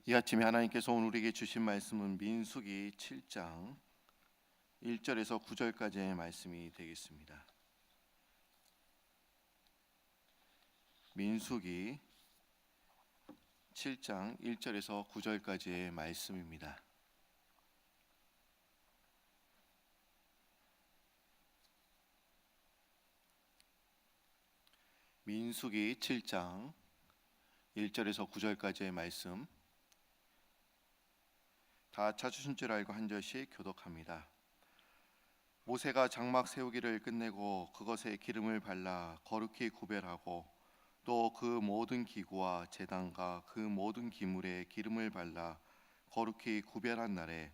이 아침에 하나님께서 오늘 우리에게 주신 말씀은 민수기 7장 1절에서 9절까지의 말씀이 되겠습니다. 민수기 7장 1절에서 9절까지의 말씀입니다. 민수기 7장 1절에서 9절까지의 말씀, 다 찾으신 줄 알고 한 절씩 교독합니다. 모세가 장막 세우기를 끝내고 그것에 기름을 발라 거룩히 구별하고 또 그 모든 기구와 제단과 그 모든 기물에 기름을 발라 거룩히 구별한 날에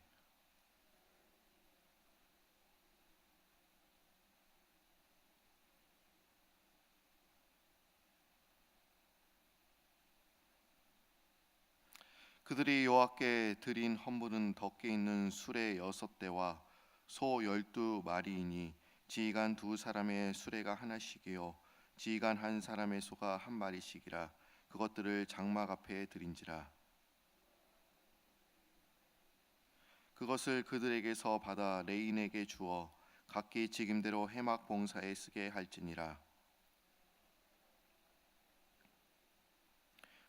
그들이 여호와께 드린 헌물은 덮개 있는 수레 6대와 소 12마리이니 지휘관 2사람의 수레가 하나씩이요 지휘관 1사람의 소가 1마리씩이라. 그것들을 장막 앞에 드린지라. 그것을 그들에게서 받아 레인에게 주어 각기 직임대로 회막 봉사에 쓰게 할지니라.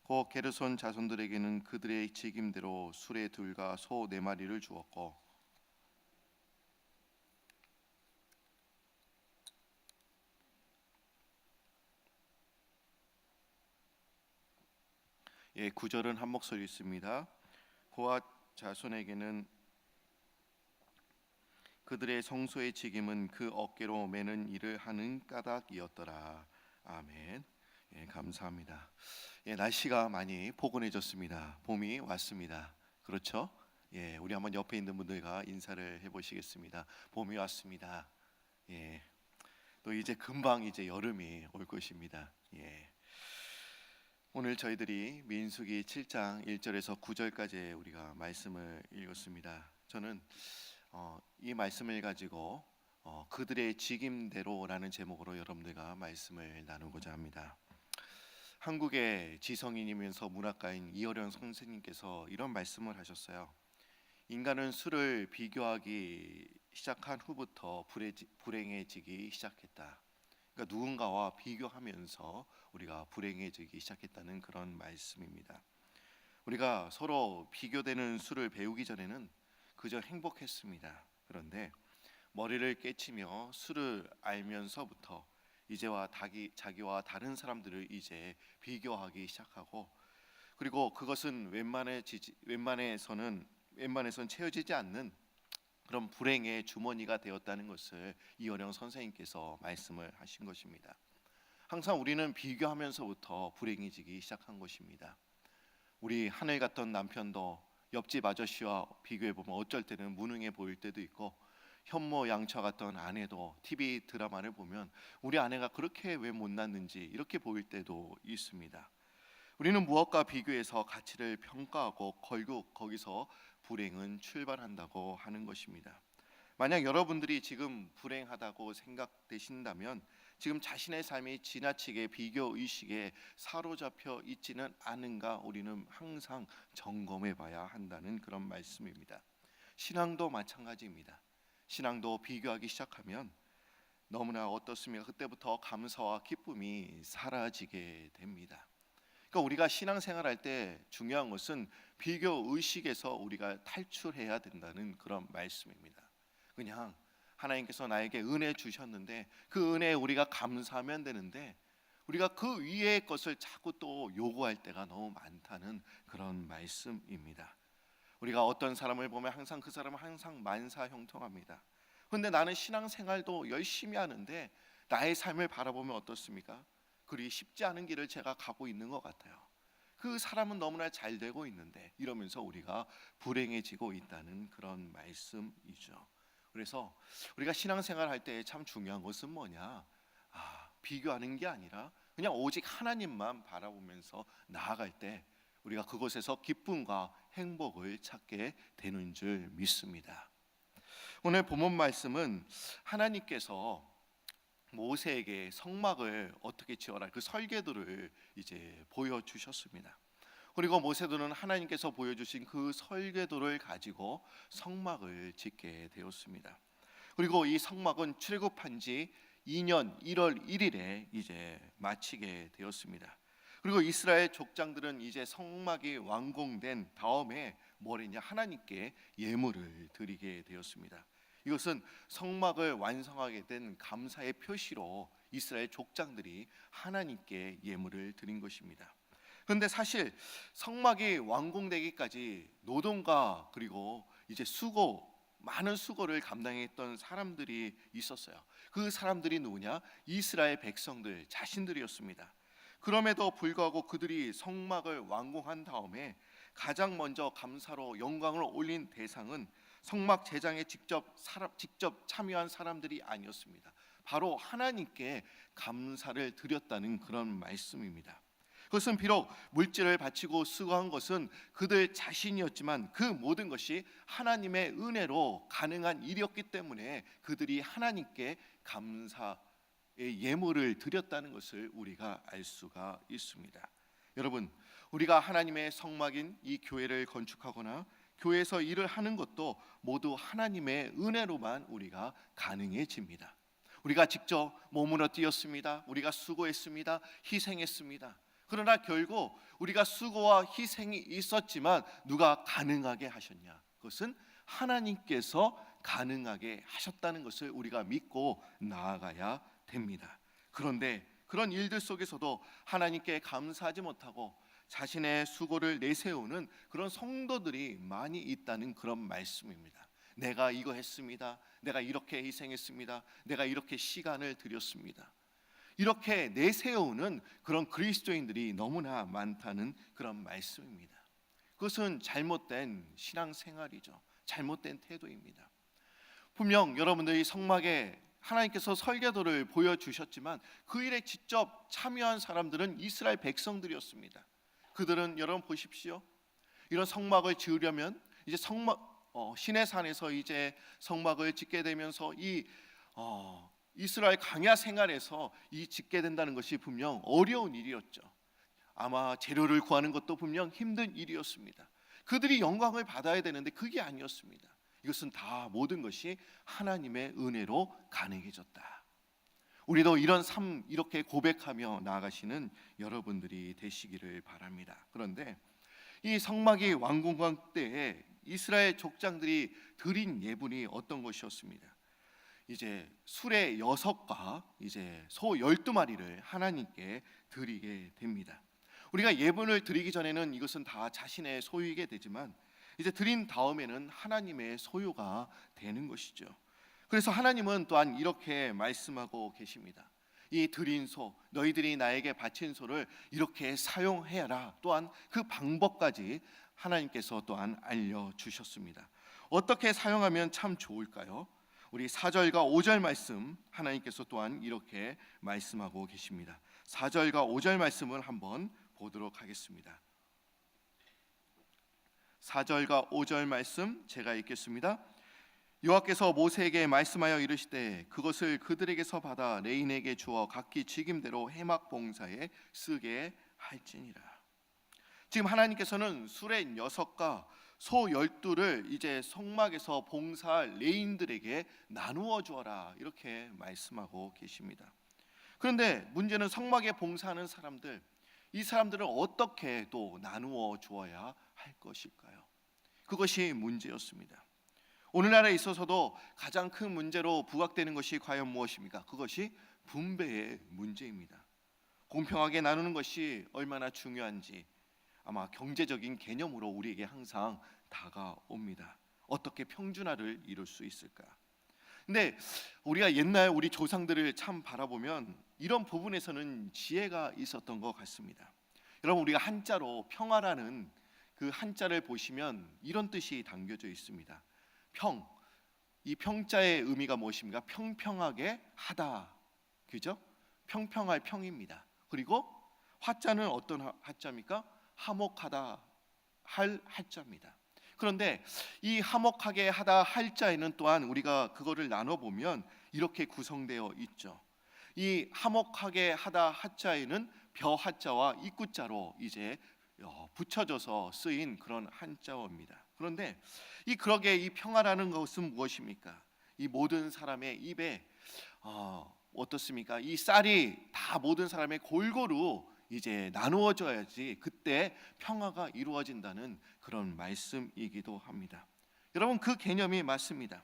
곧 게르손 자손들에게는 그들의 직임대로 수레 2과 소 4마리를 주었고 구절은 한 목소리 있습니다. 고앗 자손에게는 그들의 성소의 직임은 그 어깨로 매는 일을 하는 까닭이었더라. 아멘. 감사합니다. 날씨가 많이 포근해졌습니다. 봄이 왔습니다. 그렇죠? 우리 한번 옆에 있는 분들과 인사를 해보시겠습니다. 봄이 왔습니다. 또 이제 금방 이제 여름이 올 것입니다. 오늘 저희들이 민수기 7장 1절에서 9절까지 우리가 말씀을 읽었습니다. 저는 이 말씀을 가지고 그들의 직임대로라는 제목으로 여러분들과 말씀을 나누고자 합니다. 한국의 지성인이면서 문학가인 이어령 선생님께서 이런 말씀을 하셨어요. 인간은 수를 비교하기 시작한 후부터 불행해지기 시작했다. 그러니까 누군가와 비교하면서 우리가 불행해지기 시작했다는 그런 말씀입니다. 우리가 서로 비교되는 수를 배우기 전에는 그저 행복했습니다. 그런데 머리를 깨치며 수를 알면서부터 이제와 자기와 다른 사람들을 이제 비교하기 시작하고, 그리고 그것은 웬만해선 채워지지 않는 그런 불행의 주머니가 되었다는 것을 이어령 선생님께서 말씀을 하신 것입니다. 항상 우리는 비교하면서부터 불행해지기 시작한 것입니다. 우리 하늘 같던 남편도 옆집 아저씨와 비교해보면 어쩔 때는 무능해 보일 때도 있고, 현모양처 같던 아내도 TV 드라마를 보면 우리 아내가 그렇게 왜 못났는지 이렇게 보일 때도 있습니다. 우리는 무엇과 비교해서 가치를 평가하고 결국 거기서 불행은 출발한다고 하는 것입니다. 만약 여러분들이 지금 불행하다고 생각되신다면 지금 자신의 삶이 지나치게 비교의식에 사로잡혀 있지는 않은가 우리는 항상 점검해 봐야 한다는 그런 말씀입니다. 신앙도 마찬가지입니다. 신앙도 비교하기 시작하면 너무나 어떻습니까? 그때부터 감사와 기쁨이 사라지게 됩니다. 그러니까 우리가 신앙생활할 때 중요한 것은 비교의식에서 우리가 탈출해야 된다는 그런 말씀입니다. 그냥 하나님께서 나에게 은혜 주셨는데 그 은혜에 우리가 감사하면 되는데, 우리가 그 위의 것을 자꾸 또 요구할 때가 너무 많다는 그런 말씀입니다. 우리가 어떤 사람을 보면 항상 그 사람은 항상 만사형통합니다. 그런데 나는 신앙생활도 열심히 하는데 나의 삶을 바라보면 어떻습니까? 그리 쉽지 않은 길을 제가 가고 있는 것 같아요. 그 사람은 너무나 잘 되고 있는데, 이러면서 우리가 불행해지고 있다는 그런 말씀이죠. 그래서 우리가 신앙생활 할 때 참 중요한 것은 뭐냐? 비교하는 게 아니라 그냥 오직 하나님만 바라보면서 나아갈 때 우리가 그곳에서 기쁨과 행복을 찾게 되는 줄 믿습니다. 오늘 본문 말씀은 하나님께서 모세에게 성막을 어떻게 지어라 그 설계도를 이제 보여주셨습니다. 그리고 모세도는 하나님께서 보여주신 그 설계도를 가지고 성막을 짓게 되었습니다. 그리고 이 성막은 출애굽한 지 2년 1월 1일에 이제 마치게 되었습니다. 그리고 이스라엘 족장들은 이제 성막이 완공된 다음에 뭘 했냐? 하나님께 예물을 드리게 되었습니다. 이것은 성막을 완성하게 된 감사의 표시로 이스라엘 족장들이 하나님께 예물을 드린 것입니다. 그런데 사실 성막이 완공되기까지 노동과 그리고 이제 많은 수고를 감당했던 사람들이 있었어요. 그 사람들이 누구냐? 이스라엘 백성들 자신들이었습니다. 그럼에도 불구하고 그들이 성막을 완공한 다음에 가장 먼저 감사로 영광을 올린 대상은 성막 제장에 직접 참여한 사람들이 아니었습니다. 바로 하나님께 감사를 드렸다는 그런 말씀입니다. 그것은 비록 물질을 바치고 수고한 것은 그들 자신이었지만 그 모든 것이 하나님의 은혜로 가능한 일이었기 때문에 그들이 하나님께 감사의 예물을 드렸다는 것을 우리가 알 수가 있습니다. 여러분, 우리가 하나님의 성막인 이 교회를 건축하거나 교회에서 일을 하는 것도 모두 하나님의 은혜로만 우리가 가능해집니다. 우리가 직접 몸으로 뛰었습니다. 우리가 수고했습니다. 희생했습니다. 그러나 결국 우리가 수고와 희생이 있었지만 누가 가능하게 하셨냐? 그것은 하나님께서 가능하게 하셨다는 것을 우리가 믿고 나아가야 됩니다. 그런데 그런 일들 속에서도 하나님께 감사하지 못하고 자신의 수고를 내세우는 그런 성도들이 많이 있다는 그런 말씀입니다. 내가 이거 했습니다. 내가 이렇게 희생했습니다. 내가 이렇게 시간을 들였습니다. 이렇게 내세우는 그런 그리스도인들이 너무나 많다는 그런 말씀입니다. 그것은 잘못된 신앙생활이죠. 잘못된 태도입니다. 분명 여러분들이 성막에 하나님께서 설계도를 보여주셨지만 그 일에 직접 참여한 사람들은 이스라엘 백성들이었습니다. 그들은 여러분 보십시오. 이런 성막을 지으려면 이제 시내산에서 이제 성막을 짓게 되면서 이스라엘 광야 생활에서 짓게 된다는 것이 분명 어려운 일이었죠. 아마 재료를 구하는 것도 분명 힘든 일이었습니다. 그들이 영광을 받아야 되는데 그게 아니었습니다. 이것은 다 모든 것이 하나님의 은혜로 가능해졌다. 우리도 이런 삶 이렇게 고백하며 나아가시는 여러분들이 되시기를 바랍니다. 그런데 이 성막이 완공한 때에 이스라엘 족장들이 드린 예물이 어떤 것이었습니다. 이제 수레 6과 이제 소 12마리를 하나님께 드리게 됩니다. 우리가 예물을 드리기 전에는 이것은 다 자신의 소유이게 되지만 이제 드린 다음에는 하나님의 소유가 되는 것이죠. 그래서 하나님은 또한 이렇게 말씀하고 계십니다. 이 드린 소, 너희들이 나에게 바친 소를 이렇게 사용해라. 또한 그 방법까지 하나님께서 또한 알려주셨습니다. 어떻게 사용하면 참 좋을까요? 우리 4절과 5절 말씀 하나님께서 또한 이렇게 말씀하고 계십니다. 4절과 5절 말씀을 한번 보도록 하겠습니다. 4절과 5절 말씀 제가 읽겠습니다. 여호와께서 모세에게 말씀하여 이르시되 그것을 그들에게서 받아 레인에게 주어 각기 직임대로 회막 봉사에 쓰게 할지니라. 지금 하나님께서는 수레 6과 소 12를 이제 성막에서 봉사할 레인들에게 나누어 주어라 이렇게 말씀하고 계십니다. 그런데 문제는 성막에 봉사하는 사람들, 이 사람들을 어떻게 또 나누어 주어야 할 것일까요? 그것이 문제였습니다. 오늘날에 있어서도 가장 큰 문제로 부각되는 것이 과연 무엇입니까? 그것이 분배의 문제입니다. 공평하게 나누는 것이 얼마나 중요한지 아마 경제적인 개념으로 우리에게 항상 다가옵니다. 어떻게 평준화를 이룰 수 있을까? 근데 우리가 옛날 우리 조상들을 참 바라보면 이런 부분에서는 지혜가 있었던 것 같습니다. 여러분 우리가 한자로 평화라는 그 한자를 보시면 이런 뜻이 담겨져 있습니다. 이 평자의 의미가 무엇입니까? 평평하게 하다, 그죠? 평평할 평입니다. 그리고 화자는 어떤 화자입니까? 화목하다 할 한자입니다. 그런데 이 화목하게 하다 할자에는 또한 우리가 그거를 나눠 보면 이렇게 구성되어 있죠. 이 화목하게 하다 한자에는 벼 한자와 입구자로 이제 붙여져서 쓰인 그런 한자어입니다. 그런데 그러게 이 평화라는 것은 무엇입니까? 이 모든 사람의 입에 어떻습니까? 이 쌀이 다 모든 사람의 골고루 이제 나누어져야지 그때 평화가 이루어진다는 그런 말씀이기도 합니다. 여러분, 그 개념이 맞습니다.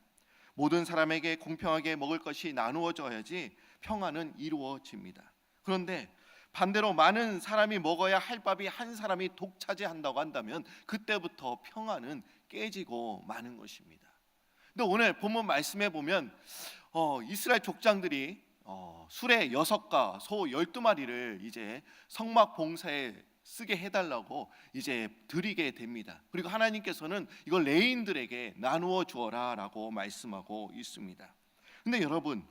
모든 사람에게 공평하게 먹을 것이 나누어져야지 평화는 이루어집니다. 그런데 반대로 많은 사람이 먹어야 할 밥이 한 사람이 독차지한다고 한다면 그때부터 평화는 깨지고 마는 것입니다. 근데 오늘 본문 말씀에 보면 이스라엘 족장들이 수레 6과 소 12마리를 이제 성막 봉사에 쓰게 해달라고 이제 드리게 됩니다. 그리고 하나님께서는 이걸 레인들에게 나누어 주어라라고 말씀하고 있습니다. 근데 여러분,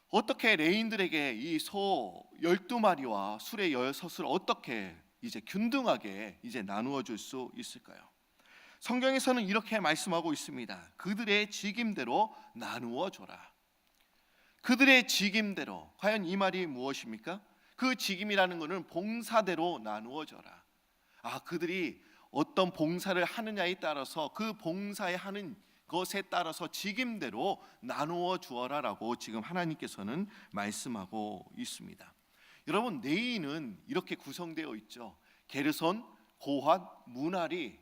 어떻게 레인들에게 이 소 12마리와 수레 6을 어떻게 이제 균등하게 이제 나누어 줄 수 있을까요? 성경에서는 이렇게 말씀하고 있습니다. 그들의 직임대로 나누어 줘라. 그들의 직임대로. 과연 이 말이 무엇입니까? 그 직임이라는 것은 봉사대로 나누어 줘라. 그들이 어떤 봉사를 하느냐에 따라서 그 봉사에 하는 것에 따라서 직임대로 나누어 주어라라고 지금 하나님께서는 말씀하고 있습니다. 여러분, 레위는 이렇게 구성되어 있죠. 게르손, 고핫, 무날이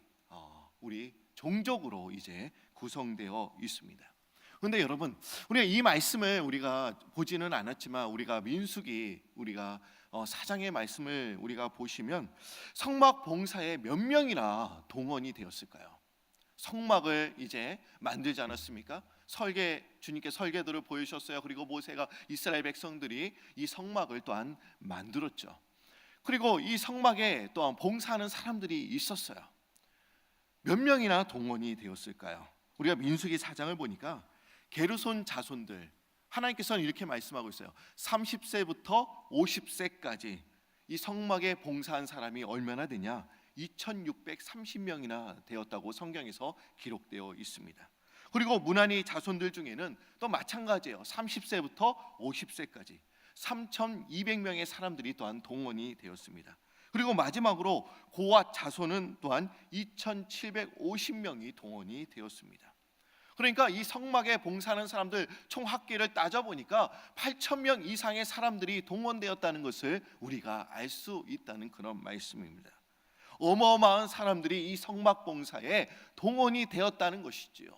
우리 종족으로 이제 구성되어 있습니다. 그런데 여러분, 우리가 이 말씀을 우리가 보지는 않았지만 우리가 민수기 우리가 4장의 말씀을 우리가 보시면 성막 봉사에 몇 명이나 동원이 되었을까요? 성막을 이제 만들지 않았습니까? 주님께 설계도를 보여주셨어요. 그리고 모세가 이스라엘 백성들이 이 성막을 또한 만들었죠. 그리고 이 성막에 또한 봉사하는 사람들이 있었어요. 몇 명이나 동원이 되었을까요? 우리가 민수기 4장을 보니까 게르손 자손들, 하나님께서는 이렇게 말씀하고 있어요. 30세부터 50세까지 이 성막에 봉사한 사람이 얼마나 되냐? 2630명이나 되었다고 성경에서 기록되어 있습니다. 그리고 무난히 자손들 중에는 또 마찬가지예요. 30세부터 50세까지 3200명의 사람들이 또한 동원이 되었습니다. 그리고 마지막으로 고핫 자손은 또한 2750명이 동원이 되었습니다. 그러니까 이 성막에 봉사하는 사람들 총 합계를 따져보니까 8000명 이상의 사람들이 동원되었다는 것을 우리가 알 수 있다는 그런 말씀입니다. 어마어마한 사람들이 이 성막 봉사에 동원이 되었다는 것이지요.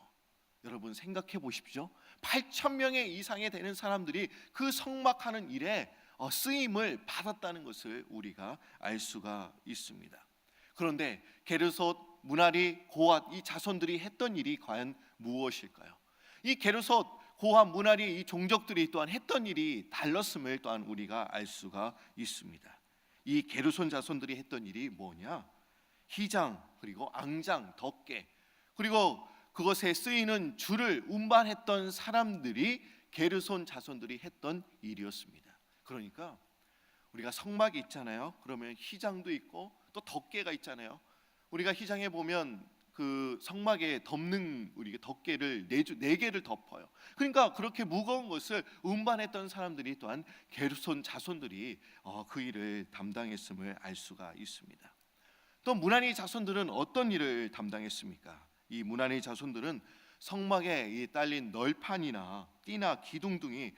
여러분, 생각해 보십시오. 8000명의 이상이 되는 사람들이 그 성막하는 일에 쓰임을 받았다는 것을 우리가 알 수가 있습니다. 그런데 게르손, 무나리, 고핫 이 자손들이 했던 일이 과연 무엇일까요? 이 게르손, 고핫, 무나리 이 종족들이 또한 했던 일이 달랐음을 또한 우리가 알 수가 있습니다. 이 게르손 자손들이 했던 일이 뭐냐? 희장, 그리고 앙장, 덮개, 그리고 그것에 쓰이는 줄을 운반했던 사람들이 게르손 자손들이 했던 일이었습니다. 그러니까 우리가 성막이 있잖아요. 그러면 희장도 있고 또 덮개가 있잖아요. 우리가 희장에 보면 그 성막에 덮는 우리 덮개를 4개를 덮어요. 그러니까 그렇게 무거운 것을 운반했던 사람들이 또한 게르손 자손들이 그 일을 담당했음을 알 수가 있습니다. 또 무나니 자손들은 어떤 일을 담당했습니까? 이 무나니 자손들은 성막에 딸린 널판이나 띠나 기둥 등이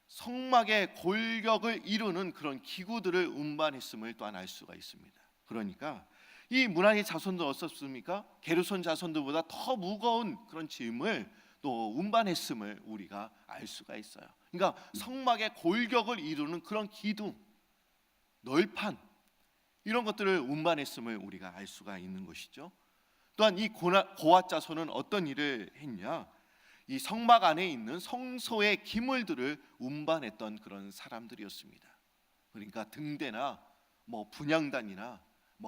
성막의 골격을 이루는 그런 기구들을 운반했음을 또한 알 수가 있습니다. 그러니까 이 무나니 자손들 어떻습니까? 게르손 자손들보다 더 무거운 그런 짐을 또 운반했음을 우리가 알 수가 있어요. 그러니까 성막의 골격을 이루는 그런 기둥, 널판 이런 것들을 운반했음을 우리가 알 수가 있는 것이죠. 또한 이 고핫 자손은 어떤 일을 했냐? 이 성막 안에 있는 성소의 기물들을 운반했던 그런 사람들이었습니다. 그러니까 등대나 분향단이나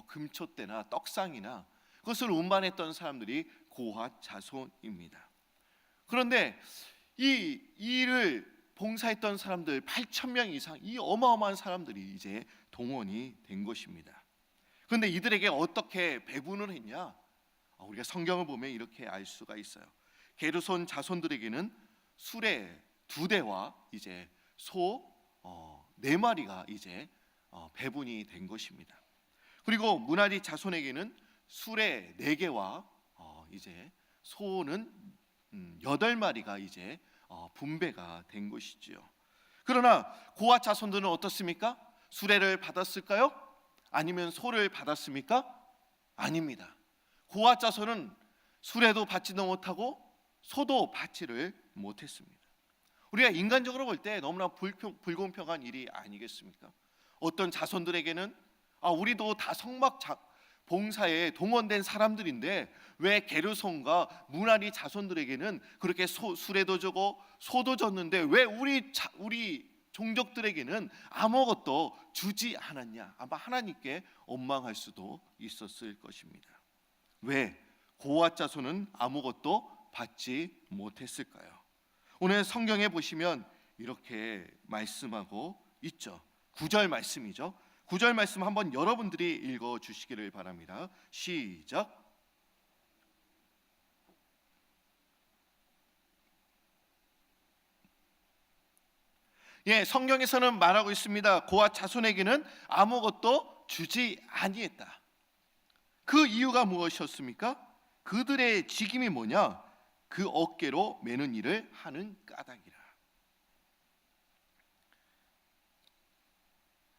금촛대나 떡상이나 그것을 운반했던 사람들이 고핫 자손입니다. 그런데 이 일을 봉사했던 사람들 8000명 이상, 이 어마어마한 사람들이 이제 동원이 된 것입니다. 그런데 이들에게 어떻게 배분을 했냐? 우리가 성경을 보면 이렇게 알 수가 있어요. 게르손 자손들에게는 수레 2대와 이제 소 4마리가 이제 배분이 된 것입니다. 그리고 문하리 자손에게는 수레 4개와 이제 소는 8마리가 이제 분배가 된 것이지요. 그러나 고앗 자손들은 어떻습니까? 수레를 받았을까요? 아니면 소를 받았습니까? 아닙니다. 고앗 자손은 수레도 받지도 못하고 소도 받지를 못했습니다. 우리가 인간적으로 볼 때 너무나 불공평한 일이 아니겠습니까? 어떤 자손들에게는 우리도 다 성막 봉사에 동원된 사람들인데 왜 게르손과 무라리 자손들에게는 그렇게 수레도 주고 소도 줬는데 왜 우리 종족들에게는 아무것도 주지 않았냐? 아마 하나님께 원망할 수도 있었을 것입니다. 왜 고앗 자손은 아무것도 받지 못했을까요? 오늘 성경에 보시면 이렇게 말씀하고 있죠. 9절 말씀이죠. 9절 말씀 한번 여러분들이 읽어 주시기를 바랍니다. 시작. 성경에서는 말하고 있습니다. 고앗 자손에게는 아무것도 주지 아니했다. 그 이유가 무엇이었습니까? 그들의 직임이 뭐냐? 그 어깨로 매는 일을 하는 까닭이라.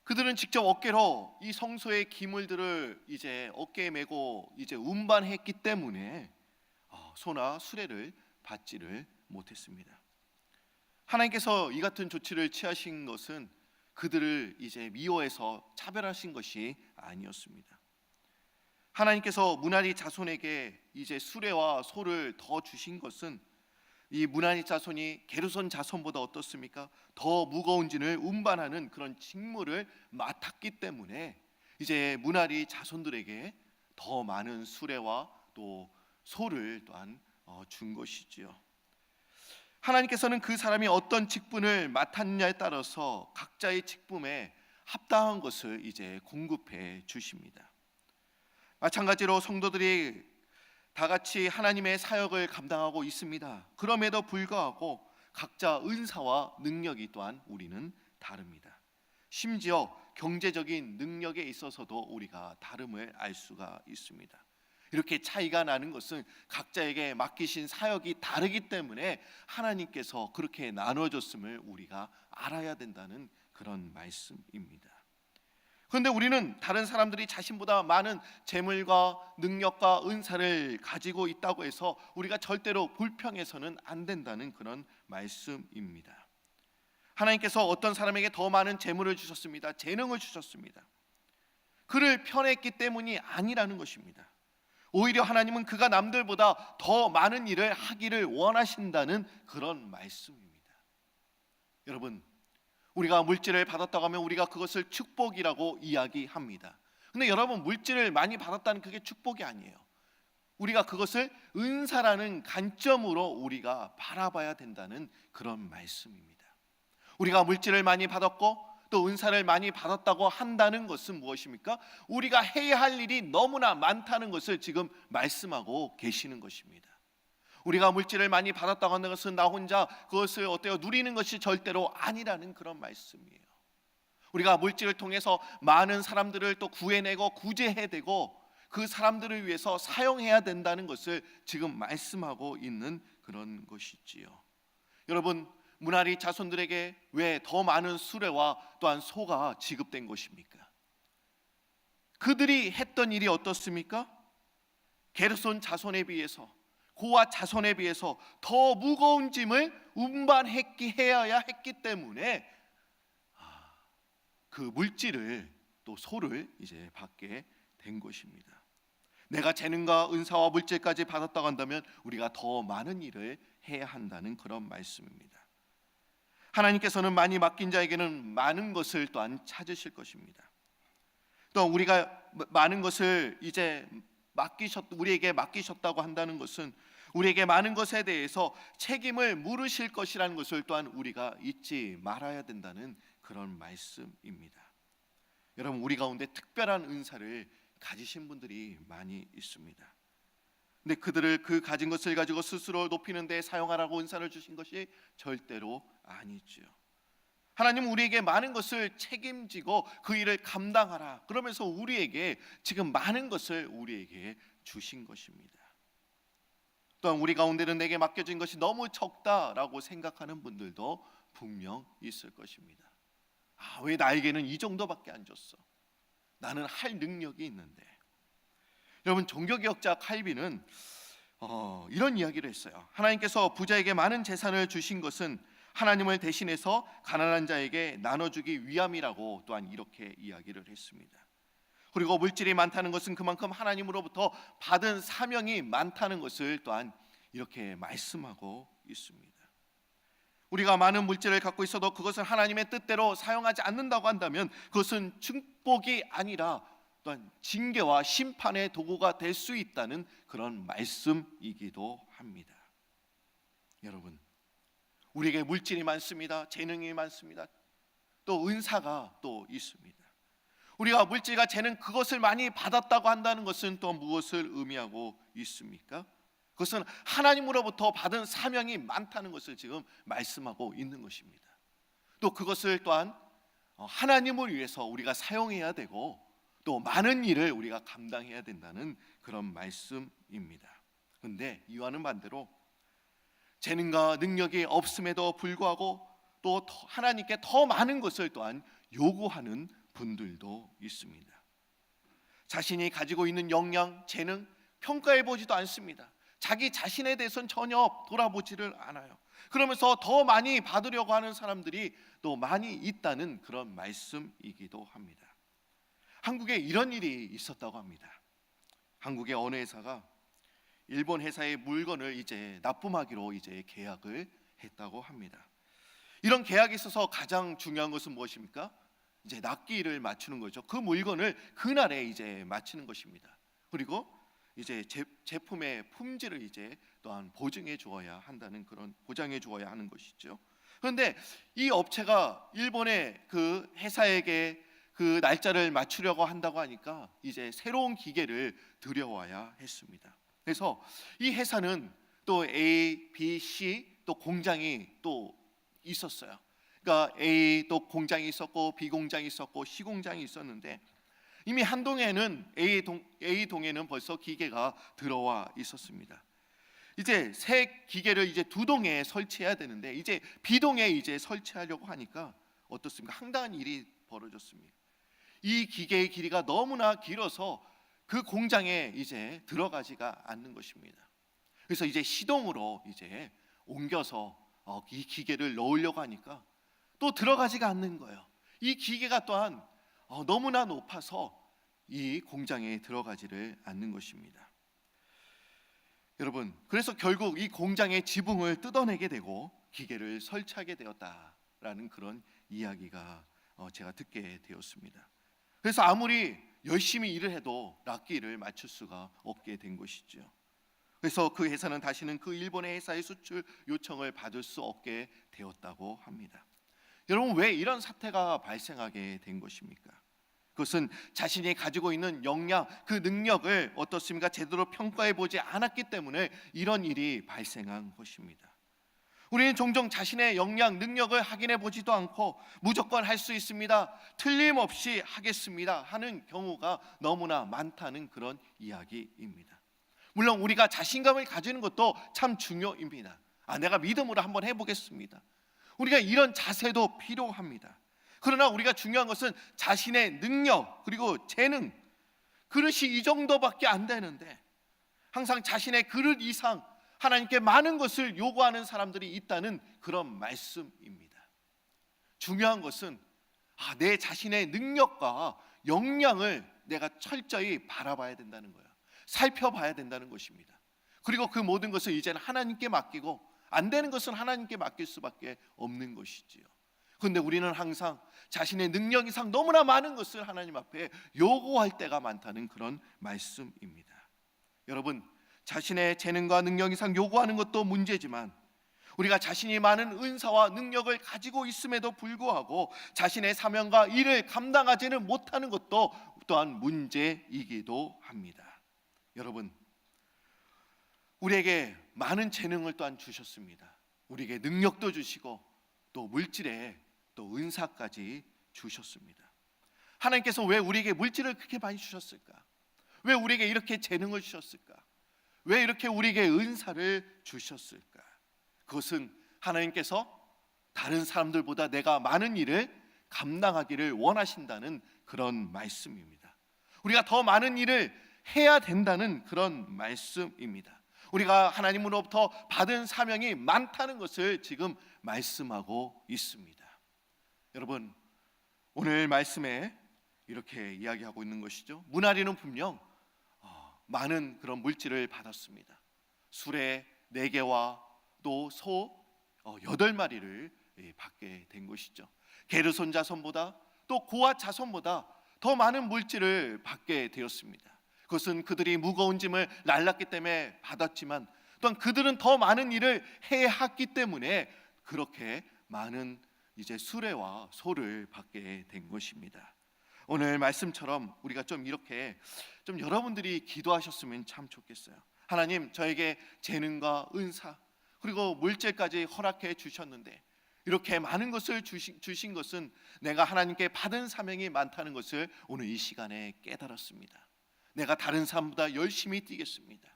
그들은 직접 어깨로 이 성소의 기물들을 이제 어깨에 메고 이제 운반했기 때문에 소나 수레를 받지를 못했습니다. 하나님께서 이 같은 조치를 취하신 것은 그들을 이제 미워해서 차별하신 것이 아니었습니다. 하나님께서 무나리 자손에게 이제 수레와 소를 더 주신 것은 이 무나리 자손이 게르손 자손보다 어떻습니까? 더 무거운 진을 운반하는 그런 직무를 맡았기 때문에 이제 무나리 자손들에게 더 많은 수레와 또 소를 또한 준 것이지요. 하나님께서는 그 사람이 어떤 직분을 맡았느냐에 따라서 각자의 직분에 합당한 것을 이제 공급해 주십니다. 마찬가지로 성도들이 다 같이 하나님의 사역을 감당하고 있습니다. 그럼에도 불구하고 각자 은사와 능력이 또한 우리는 다릅니다. 심지어 경제적인 능력에 있어서도 우리가 다름을 알 수가 있습니다. 이렇게 차이가 나는 것은 각자에게 맡기신 사역이 다르기 때문에 하나님께서 그렇게 나눠줬음을 우리가 알아야 된다는 그런 말씀입니다. 그런데 우리는 다른 사람들이 자신보다 많은 재물과 능력과 은사를 가지고 있다고 해서 우리가 절대로 불평해서는 안 된다는 그런 말씀입니다. 하나님께서 어떤 사람에게 더 많은 재물을 주셨습니다. 재능을 주셨습니다. 그를 편했기 때문이 아니라는 것입니다. 오히려 하나님은 그가 남들보다 더 많은 일을 하기를 원하신다는 그런 말씀입니다. 여러분, 우리가 물질을 받았다고 하면 우리가 그것을 축복이라고 이야기합니다. 근데 여러분, 물질을 많이 받았다는 그게 축복이 아니에요. 우리가 그것을 은사라는 관점으로 우리가 바라봐야 된다는 그런 말씀입니다. 우리가 물질을 많이 받았고 또 은사를 많이 받았다고 한다는 것은 무엇입니까? 우리가 해야 할 일이 너무나 많다는 것을 지금 말씀하고 계시는 것입니다. 우리가 물질을 많이 받았다고 하는 것은 나 혼자 그것을 누리는 것이 절대로 아니라는 그런 말씀이에요. 우리가 물질을 통해서 많은 사람들을 또 구해내고 구제해내고 그 사람들을 위해서 사용해야 된다는 것을 지금 말씀하고 있는 그런 것이지요. 여러분, 무나리 자손들에게 왜 더 많은 수레와 또한 소가 지급된 것입니까? 그들이 했던 일이 어떻습니까? 게르손 자손에 비해서, 고앗 자손에 비해서 더 무거운 짐을 운반해야 했기 때문에 그 물질을 또 소를 이제 받게 된 것입니다. 내가 재능과 은사와 물질까지 받았다고 한다면 우리가 더 많은 일을 해야 한다는 그런 말씀입니다. 하나님께서는 많이 맡긴 자에게는 많은 것을 또한 찾으실 것입니다. 또 우리가 많은 것을 이제 우리에게 맡기셨다고 한다는 것은 우리에게 많은 것에 대해서 책임을 물으실 것이라는 것을 또한 우리가 잊지 말아야 된다는 그런 말씀입니다. 여러분, 우리 가운데 특별한 은사를 가지신 분들이 많이 있습니다. 근데 그들을 그 가진 것을 가지고 스스로 높이는 데 사용하라고 은사를 주신 것이 절대로 아니죠. 하나님은 우리에게 많은 것을 책임지고 그 일을 감당하라, 그러면서 우리에게 지금 많은 것을 우리에게 주신 것입니다. 또한 우리 가운데는 내게 맡겨진 것이 너무 적다라고 생각하는 분들도 분명 있을 것입니다. 왜 나에게는 이 정도밖에 안 줬어? 나는 할 능력이 있는데. 여러분, 종교개혁자 칼빈은 이런 이야기를 했어요. 하나님께서 부자에게 많은 재산을 주신 것은 하나님을 대신해서 가난한 자에게 나눠주기 위함이라고 또한 이렇게 이야기를 했습니다. 그리고 물질이 많다는 것은 그만큼 하나님으로부터 받은 사명이 많다는 것을 또한 이렇게 말씀하고 있습니다. 우리가 많은 물질을 갖고 있어도 그것을 하나님의 뜻대로 사용하지 않는다고 한다면 그것은 축복이 아니라 또한 징계와 심판의 도구가 될 수 있다는 그런 말씀이기도 합니다. 여러분, 우리에게 물질이 많습니다. 재능이 많습니다. 또 은사가 또 있습니다. 우리가 물질과 재능, 그것을 많이 받았다고 한다는 것은 또 무엇을 의미하고 있습니까? 그것은 하나님으로부터 받은 사명이 많다는 것을 지금 말씀하고 있는 것입니다. 또 그것을 또한 하나님을 위해서 우리가 사용해야 되고 또 많은 일을 우리가 감당해야 된다는 그런 말씀입니다. 그런데 이와는 반대로 재능과 능력이 없음에도 불구하고 또 하나님께 더 많은 것을 또한 요구하는 분들도 있습니다. 자신이 가지고 있는 역량, 재능 평가해 보지도 않습니다. 자기 자신에 대해서는 전혀 돌아보지를 않아요. 그러면서 더 많이 받으려고 하는 사람들이 또 많이 있다는 그런 말씀이기도 합니다. 한국에 이런 일이 있었다고 합니다. 한국의 어느 회사가 일본 회사의 물건을 이제 납품하기로 이제 계약을 했다고 합니다. 이런 계약에 있어서 가장 중요한 것은 무엇입니까? 이제 납기일을 맞추는 거죠. 그 물건을 그날에 이제 맞추는 것입니다. 그리고 이제 제품의 품질을 이제 또한 보증해 주어야 한다는 그런 보장해 주어야 하는 것이죠. 그런데 이 업체가 일본의 그 회사에게 그 날짜를 맞추려고 한다고 하니까 이제 새로운 기계를 들여와야 했습니다. 그래서 이 회사는 또 A, B, C 또 공장이 또 있었어요. 그러니까 A 또 공장이 있었고 B 공장이 있었고 C 공장이 있었는데 이미 한 동에는 A 동에는 벌써 기계가 들어와 있었습니다. 이제 새 기계를 이제 두 동에 설치해야 되는데 이제 B 동에 이제 설치하려고 하니까 어떻습니까? 황당한 일이 벌어졌습니다. 이 기계의 길이가 너무나 길어서 그 공장에 이제 들어가지가 않는 것입니다. 그래서 이제 시동으로 이제 옮겨서 이 기계를 넣으려고 하니까 또 들어가지가 않는 거예요. 이 기계가 또한 너무나 높아서 이 공장에 들어가지를 않는 것입니다. 여러분, 그래서 결국 이 공장의 지붕을 뜯어내게 되고 기계를 설치하게 되었다라는 그런 이야기가 제가 듣게 되었습니다. 그래서 아무리 열심히 일을 해도 납기일을 맞출 수가 없게 된 것이죠. 그래서 그 회사는 다시는 그 일본의 회사의 수출 요청을 받을 수 없게 되었다고 합니다. 여러분, 왜 이런 사태가 발생하게 된 것입니까? 그것은 자신이 가지고 있는 역량, 그 능력을 어떻습니까? 제대로 평가해 보지 않았기 때문에 이런 일이 발생한 것입니다. 우리는 종종 자신의 역량, 능력을 확인해 보지도 않고 무조건 할 수 있습니다, 틀림없이 하겠습니다 하는 경우가 너무나 많다는 그런 이야기입니다. 물론 우리가 자신감을 가지는 것도 참 중요입니다. 내가 믿음으로 한번 해보겠습니다. 우리가 이런 자세도 필요합니다. 그러나 우리가 중요한 것은 자신의 능력 그리고 재능, 그릇이 이 정도밖에 안 되는데 항상 자신의 그릇 이상 하나님께 많은 것을 요구하는 사람들이 있다는 그런 말씀입니다. 중요한 것은 내 자신의 능력과 역량을 내가 철저히 바라봐야 된다는 거예요. 살펴봐야 된다는 것입니다. 그리고 그 모든 것을 이제는 하나님께 맡기고 안 되는 것은 하나님께 맡길 수밖에 없는 것이지요. 그런데 우리는 항상 자신의 능력 이상 너무나 많은 것을 하나님 앞에 요구할 때가 많다는 그런 말씀입니다. 여러분, 자신의 재능과 능력 이상 요구하는 것도 문제지만 우리가 자신이 많은 은사와 능력을 가지고 있음에도 불구하고 자신의 사명과 일을 감당하지는 못하는 것도 또한 문제이기도 합니다. 여러분, 우리에게 많은 재능을 또한 주셨습니다. 우리에게 능력도 주시고 또 물질에 또 은사까지 주셨습니다. 하나님께서 왜 우리에게 물질을 그렇게 많이 주셨을까? 왜 우리에게 이렇게 재능을 주셨을까? 왜 이렇게 우리에게 은사를 주셨을까? 그것은 하나님께서 다른 사람들보다 내가 많은 일을 감당하기를 원하신다는 그런 말씀입니다. 우리가 더 많은 일을 해야 된다는 그런 말씀입니다. 우리가 하나님으로부터 받은 사명이 많다는 것을 지금 말씀하고 있습니다. 여러분, 오늘 말씀에 이렇게 이야기하고 있는 것이죠. 문하리는 분명 많은 그런 물질을 받았습니다. 수레 4개와 또 소 8마리를 받게 된 것이죠. 게르손 자손보다 또 고앗 자손보다 더 많은 물질을 받게 되었습니다. 그것은 그들이 무거운 짐을 날랐기 때문에 받았지만 또한 그들은 더 많은 일을 해왔기 때문에 그렇게 많은 이제 수레와 소를 받게 된 것입니다. 오늘 말씀처럼 우리가 좀 이렇게 좀 여러분들이 기도하셨으면 참 좋겠어요. 하나님, 저에게 재능과 은사 그리고 물질까지 허락해 주셨는데 이렇게 많은 것을 주신 것은 내가 하나님께 받은 사명이 많다는 것을 오늘 이 시간에 깨달았습니다. 내가 다른 사람보다 열심히 뛰겠습니다.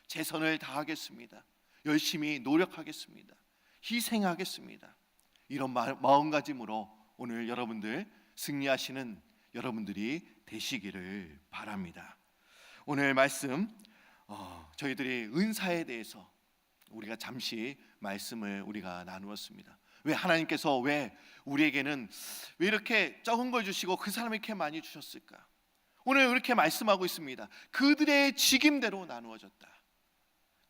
최선을 다하겠습니다. 열심히 노력하겠습니다. 희생하겠습니다. 이런 마음가짐으로 오늘 여러분들 승리하시는 여러분들이 되시기를 바랍니다. 오늘 말씀 저희들이 은사에 대해서 우리가 잠시 말씀을 우리가 나누었습니다. 왜 하나님께서 왜 우리에게는 왜 이렇게 적은 걸 주시고 그 사람이 이렇게 많이 주셨을까? 오늘 이렇게 말씀하고 있습니다. 그들의 직임대로 나누어졌다.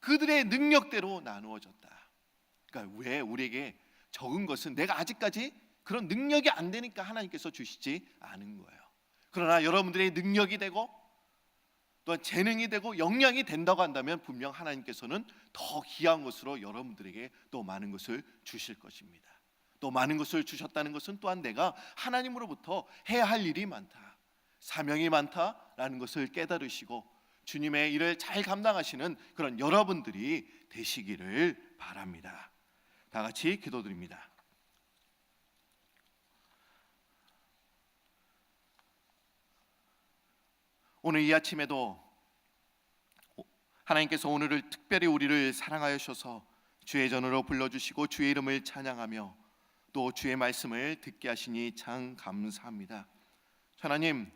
그들의 능력대로 나누어졌다. 그러니까 왜 우리에게 적은 것은 내가 아직까지 그런 능력이 안 되니까 하나님께서 주시지 않은 거예요. 그러나 여러분들의 능력이 되고 또한 재능이 되고 역량이 된다고 한다면 분명 하나님께서는 더 귀한 것으로 여러분들에게 또 많은 것을 주실 것입니다. 또 많은 것을 주셨다는 것은 또한 내가 하나님으로부터 해야 할 일이 많다, 사명이 많다라는 것을 깨달으시고 주님의 일을 잘 감당하시는 그런 여러분들이 되시기를 바랍니다. 다 같이 기도드립니다. 오늘 이 아침에도 하나님께서 오늘을 특별히 우리를 사랑하셔서 주의 전으로 불러주시고 주의 이름을 찬양하며 또 주의 말씀을 듣게 하시니 참 감사합니다. 하나님,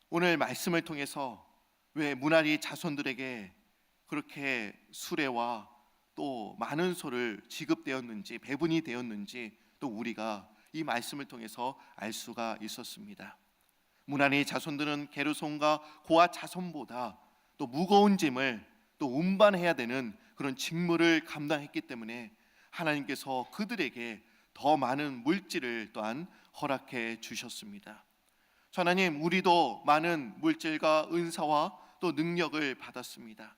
오늘 말씀을 통해서 왜 문하리 자손들에게 그렇게 수레와 또 많은 소를 지급되었는지 배분이 되었는지 또 우리가 이 말씀을 통해서 알 수가 있었습니다. 문하리 자손들은 게르손과 고앗 자손보다 또 무거운 짐을 또 운반해야 되는 그런 직무를 감당했기 때문에 하나님께서 그들에게 더 많은 물질을 또한 허락해 주셨습니다. 하나님, 우리도 많은 물질과 은사와 또 능력을 받았습니다.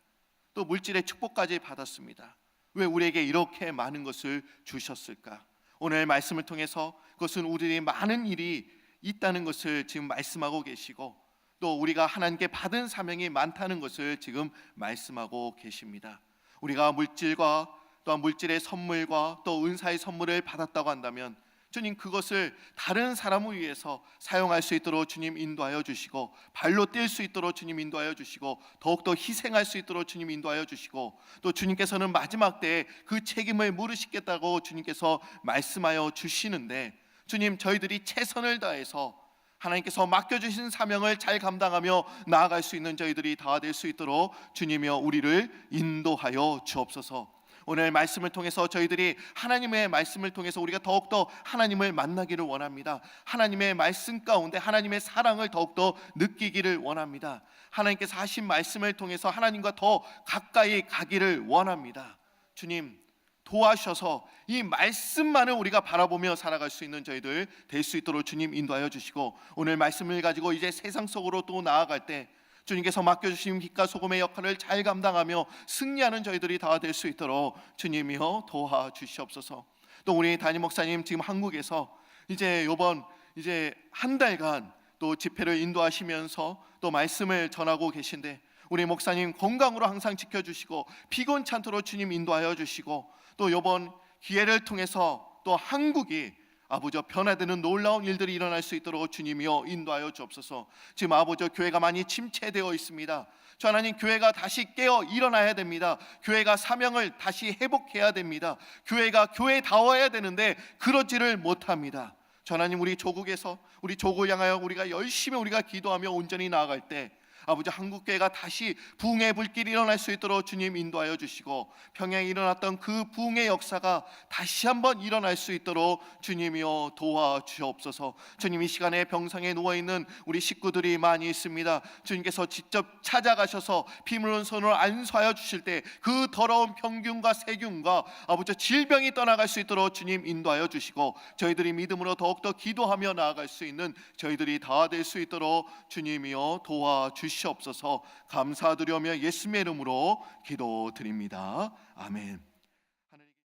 또 물질의 축복까지 받았습니다. 왜 우리에게 이렇게 많은 것을 주셨을까? 오늘 말씀을 통해서 그것은 우리의 많은 일이 있다는 것을 지금 말씀하고 계시고 또 우리가 하나님께 받은 사명이 많다는 것을 지금 말씀하고 계십니다. 우리가 물질과 또한 물질의 선물과 또 은사의 선물을 받았다고 한다면 주님, 그것을 다른 사람을 위해서 사용할 수 있도록 주님 인도하여 주시고 발로 뛸 수 있도록 주님 인도하여 주시고 더욱더 희생할 수 있도록 주님 인도하여 주시고 또 주님께서는 마지막 때에 그 책임을 물으시겠다고 주님께서 말씀하여 주시는데 주님, 저희들이 최선을 다해서 하나님께서 맡겨주신 사명을 잘 감당하며 나아갈 수 있는 저희들이 다 될 수 있도록 주님이여 우리를 인도하여 주옵소서. 오늘 말씀을 통해서 저희들이 하나님의 말씀을 통해서 우리가 더욱더 하나님을 만나기를 원합니다. 하나님의 말씀 가운데 하나님의 사랑을 더욱더 느끼기를 원합니다. 하나님께서 하신 말씀을 통해서 하나님과 더 가까이 가기를 원합니다. 주님, 도와주셔서 이 말씀만을 우리가 바라보며 살아갈 수 있는 저희들 될 수 있도록 주님 인도하여 주시고 오늘 말씀을 가지고 이제 세상 속으로 또 나아갈 때 주님께서 맡겨주신 빛과 소금의 역할을 잘 감당하며 승리하는 저희들이 다 될 수 있도록 주님이여 도와주시옵소서. 또 우리 담임 목사님 지금 한국에서 이제 이번 한 달간 또 집회를 인도하시면서 또 말씀을 전하고 계신데 우리 목사님 건강으로 항상 지켜주시고 피곤치 않도록 주님 인도하여 주시고 또 이번 기회를 통해서 또 한국이 아버지 변화되는 놀라운 일들이 일어날 수 있도록 주님이여 인도하여 주옵소서. 지금 아버지 교회가 많이 침체되어 있습니다. 주 하나님, 교회가 다시 깨어 일어나야 됩니다. 교회가 사명을 다시 회복해야 됩니다. 교회가 교회다워야 되는데 그러지를 못합니다. 주 하나님, 우리 조국에서 우리 조국을 향하여 우리가 열심히 우리가 기도하며 온전히 나아갈 때 아버지 한국교회가 다시 부흥의 불길이 일어날 수 있도록 주님 인도하여 주시고, 평양에 일어났던 그 부흥의 역사가 다시 한번 일어날 수 있도록 주님이여 도와주옵소서. 주님, 이 시간에 병상에 누워있는 우리 식구들이 많이 있습니다. 주님께서 직접 찾아가셔서 피물은 손으로 안수하여 주실 때 그 더러운 병균과 세균과 아버지 질병이 떠나갈 수 있도록 주님 인도하여 주시고, 저희들이 믿음으로 더욱더 기도하며 나아갈 수 있는 저희들이 다 될 수 있도록 주님이여 도와주시옵소서. 감사드리며 예수님의 이름으로 기도드립니다. 아멘.